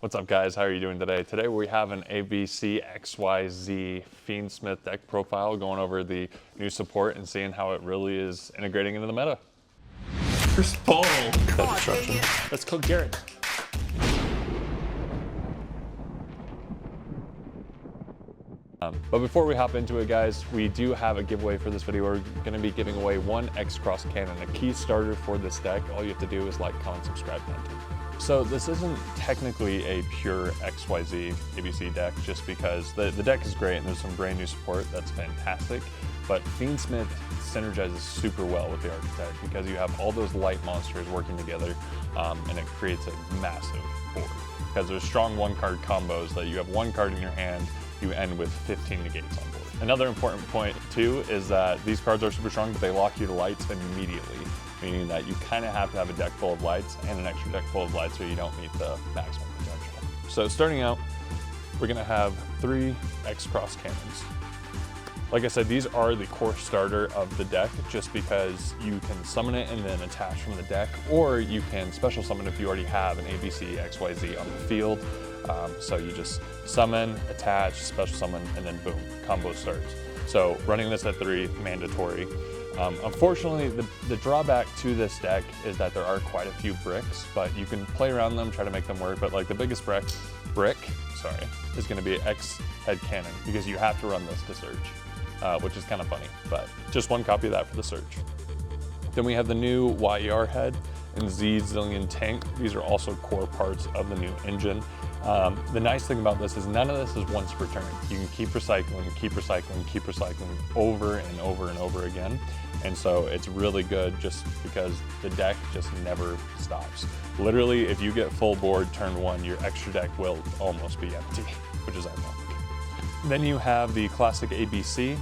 What's up guys, how are you doing today? Today we have an ABCXYZ Fiend Smith deck profile, going over the new support and seeing how it really is integrating into the meta. First ball. Let's cook Jared. But before we hop into it guys, we do have a giveaway for this video. We're going to be giving away one X-Cross cannon, a key starter for this deck. All you have to do is like, comment, subscribe, and enter. So this isn't technically a pure XYZ ABC deck just because the deck is great and there's some brand new support that's fantastic, but Fiend Smith synergizes super well with the archetype because you have all those light monsters working together and it creates a massive board. Because there's strong one-card combos that you have one card in your hand, you end with 15 negates on board. Another important point too is that these cards are super strong, but they lock you to lights immediately, meaning that you kind of have to have a deck full of lights and an extra deck full of lights so you don't meet the maximum potential. So starting out, we're gonna have 3 X-Cross cannons. Like I said, these are the core starter of the deck just because you can summon it and then attach from the deck, or you can special summon if you already have an ABCXYZ on the field. So you just summon, attach, special summon, and then boom, combo starts. So running this at 3, mandatory. Unfortunately, the drawback to this deck is that there are quite a few bricks, but you can play around them, try to make them work, but like the biggest brick is gonna be X head cannon because you have to run this to search, which is kind of funny, but just one copy of that for the search. Then we have the new YER head and Z Zillion tank. These are also core parts of the new engine. The nice thing about this is none of this is once per turn. You can keep recycling, keep recycling, keep recycling over and over and over again. And so it's really good just because the deck just never stops. Literally, if you get full board turn 1, your extra deck will almost be empty, which is ironic. Then you have the classic ABC,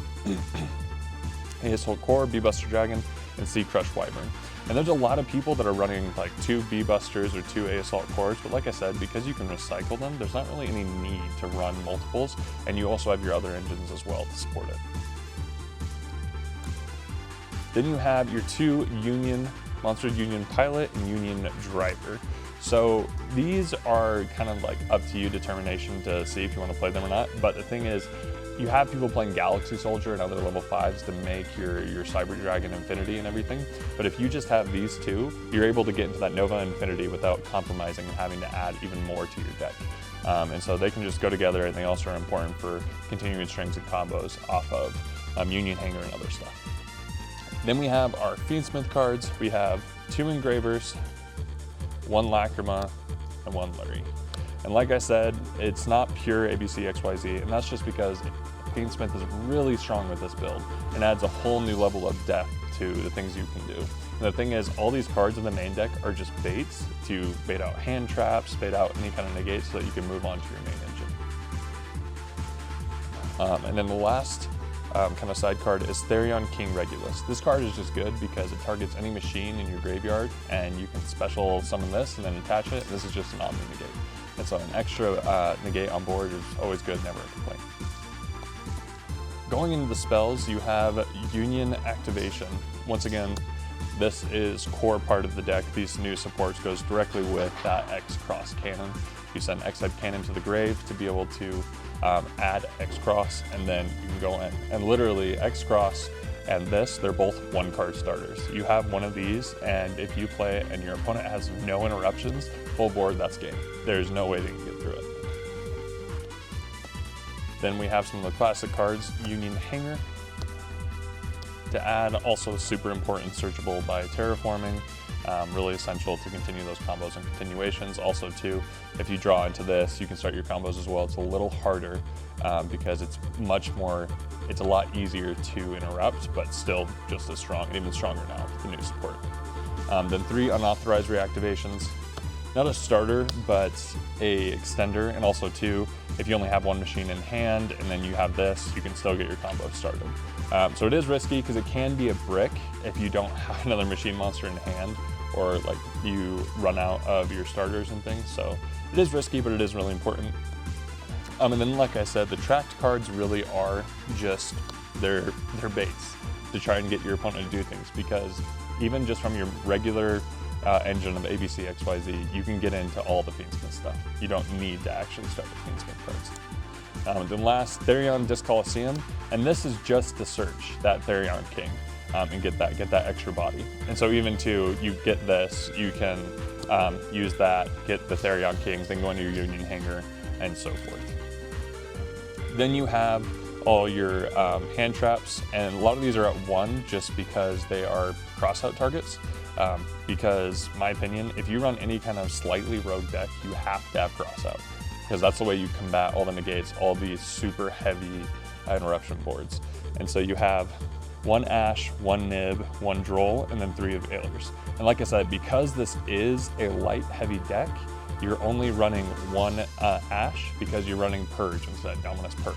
ASL Core, B-Buster Dragon, and C-Crush Wyvern. And there's a lot of people that are running like 2 B-Busters or 2 ASL Cores, but like I said, because you can recycle them, there's not really any need to run multiples, and you also have your other engines as well to support it. Then you have your 2 Union, Monster Union Pilot and Union Driver. So these are kind of like up to you determination to see if you want to play them or not, but the thing is, you have people playing Galaxy Soldier and other level 5s to make your Cyber Dragon Infinity and everything. But if you just have these 2, you're able to get into that Nova Infinity without compromising and having to add even more to your deck. And so they can just go together, and they also are important for continuing strings and combos off of Union Hanger and other stuff. Then we have our Fiend Smith cards. We have 2 Engravers, 1 Lacrima, and 1 Lurie. And like I said, it's not pure ABCXYZ, and that's just because Fiend Smith is really strong with this build and adds a whole new level of depth to the things you can do. And the thing is, all these cards in the main deck are just baits to bait out hand traps, bait out any kind of negate so that you can move on to your main engine. And then the last kind of side card is Therion King Regulus. This card is just good because it targets any machine in your graveyard, and you can special summon this and then attach it. This is just an omni negate. And so an extra negate on board is always good, never a complaint. Going into the spells, you have Union Activation. Once again, this is core part of the deck. These new supports goes directly with that X-Cross cannon. You send X-Head cannon to the grave to be able to add X-Cross, and then you can go in. And literally, X-Cross and this, they're both 1-card starters. You have one of these, and if you play it and your opponent has no interruptions, full board, that's game. There's no way they can get through it. Then we have some of the classic cards, Union Hanger. To add, also super important, searchable by terraforming. Really essential to continue those combos and continuations. Also too, if you draw into this, you can start your combos as well. It's a little harder because it's a lot easier to interrupt, but still just as strong, and even stronger now with the new support. Then 3 unauthorized reactivations. Not a starter, but a extender, and also 2, if you only have 1 machine in hand and then you have this, you can still get your combo started. So it is risky because it can be a brick if you don't have another machine monster in hand, or like you run out of your starters and things. So it is risky, but it is really important. And then like I said, the tracked cards really are just, they're baits to try and get your opponent to do things, because even just from your regular engine of ABCXYZ, you can get into all the Fiend Smith stuff. You don't need to actually start with Fiend Smith cards. Then last, Therion Disc Coliseum, and this is just to search that Therion King and get that extra body. And so even too, you get this, you can use that, get the Therion Kings, then go into your Union Hanger, and so forth. Then you have all your hand traps, and a lot of these are at 1 just because they are crossout targets. Because my opinion, if you run any kind of slightly rogue deck, you have to have crossout, because that's the way you combat all the negates, all these super heavy interruption boards. And so you have 1 Ash, 1 Nib, 1 Droll, and then 3 Availers. And like I said, because this is a light heavy deck, you're only running 1 Ash because you're running Purge instead, Dominus Purge.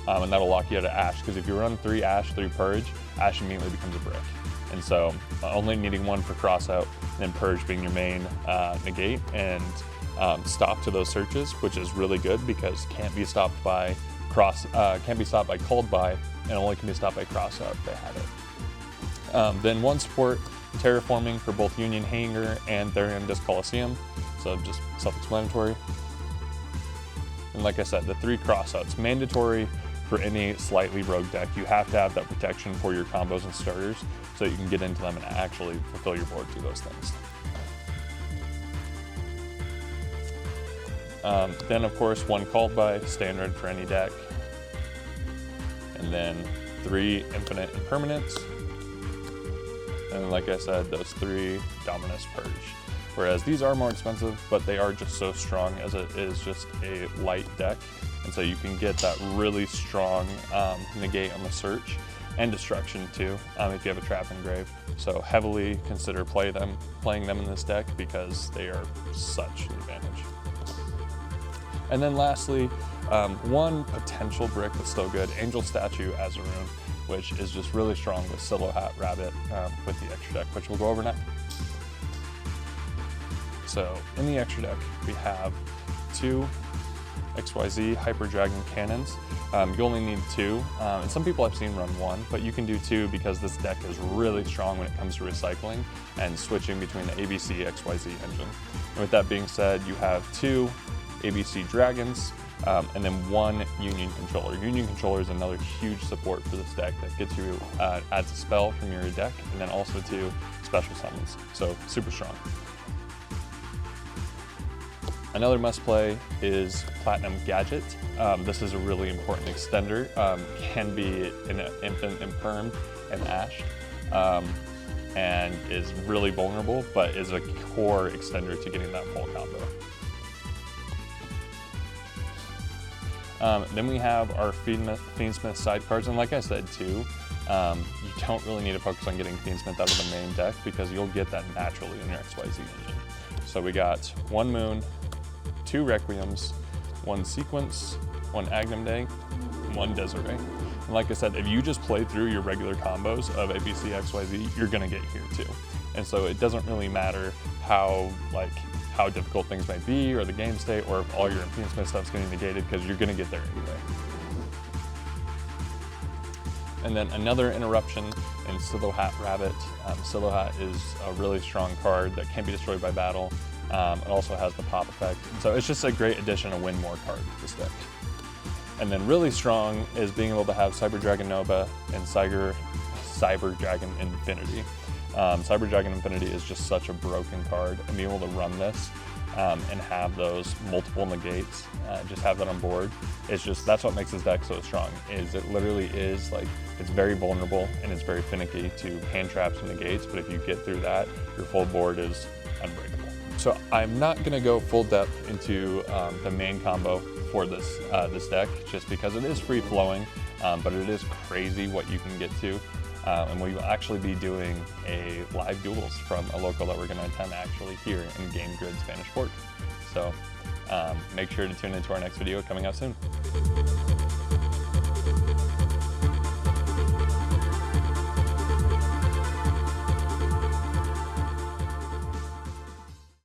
And that'll lock you out of Ash, because if you run 3 Ash, 3 Purge, Ash immediately becomes a brick. And so only needing 1 for crossout, and then Purge being your main negate, and stop to those searches, which is really good because can't be stopped by called by, and only can be stopped by crossout if they have it. Then 1 support, terraforming for both Union Hanger and Therion Disc Coliseum, so just self-explanatory. And like I said, the 3 crossouts, mandatory for any slightly rogue deck. You have to have that protection for your combos and starters so you can get into them and actually fulfill your board through those things. Then of course 1 called by, standard for any deck. And then 3 infinite impermanents. And like I said, those 3 Dominus Purge. Whereas these are more expensive, but they are just so strong as it is just a light deck. And so you can get that really strong negate on the search and destruction too, if you have a trap engrave. So heavily consider playing them in this deck because they are such an advantage. And then lastly, 1 potential brick that's still good, Angel Statue as a rune, which is just really strong with Silhouette Rabbit with the extra deck, which we'll go over next. So in the extra deck, we have 2 XYZ Hyper Dragon Cannons. You only need 2, and some people I've seen run 1, but you can do 2 because this deck is really strong when it comes to recycling and switching between the ABCXYZ engine. And with that being said, you have 2 ABC Dragons, and then 1 Union Controller. Union Controller is another huge support for this deck that gets you, adds a spell from your deck, and then also 2 special summons, so super strong. Another must play is Platinum Gadget. This is a really important extender. Can be an infant impermed and ashed, and is really vulnerable, but is a core extender to getting that full combo. Then we have our Fiend Smith side cards, and like I said too, you don't really need to focus on getting Fiend Smith out of the main deck because you'll get that naturally in your XYZ engine. So we got 1 Moon, 2 Requiems, 1 Sequence, 1 Agnum Day, 1 Desiree. And like I said, if you just play through your regular combos of ABCXYZ, you're gonna get here too. And so it doesn't really matter how difficult things might be or the game state or if all your Fiend Smith stuff's getting negated, because you're gonna get there anyway. And then another interruption in Silhouette Rabbit. Silhouette is a really strong card that can't be destroyed by battle. It also has the pop effect. So it's just a great addition to win more cards to this deck. And then really strong is being able to have Cyber Dragon Nova and Cyber Dragon Infinity. Cyber Dragon Infinity is just such a broken card, and being able to run this and have those multiple negates, just have that on board, that's what makes this deck so strong, is it literally is like, it's very vulnerable and it's very finicky to hand traps and negates, but if you get through that, your full board is unbreakable. So I'm not going to go full depth into the main combo for this deck, just because it is free flowing, but it is crazy what you can get to. And we will actually be doing a live duels from a local that we're going to attend actually here in Game Grid Spanish Fork. So make sure to tune into our next video coming out soon.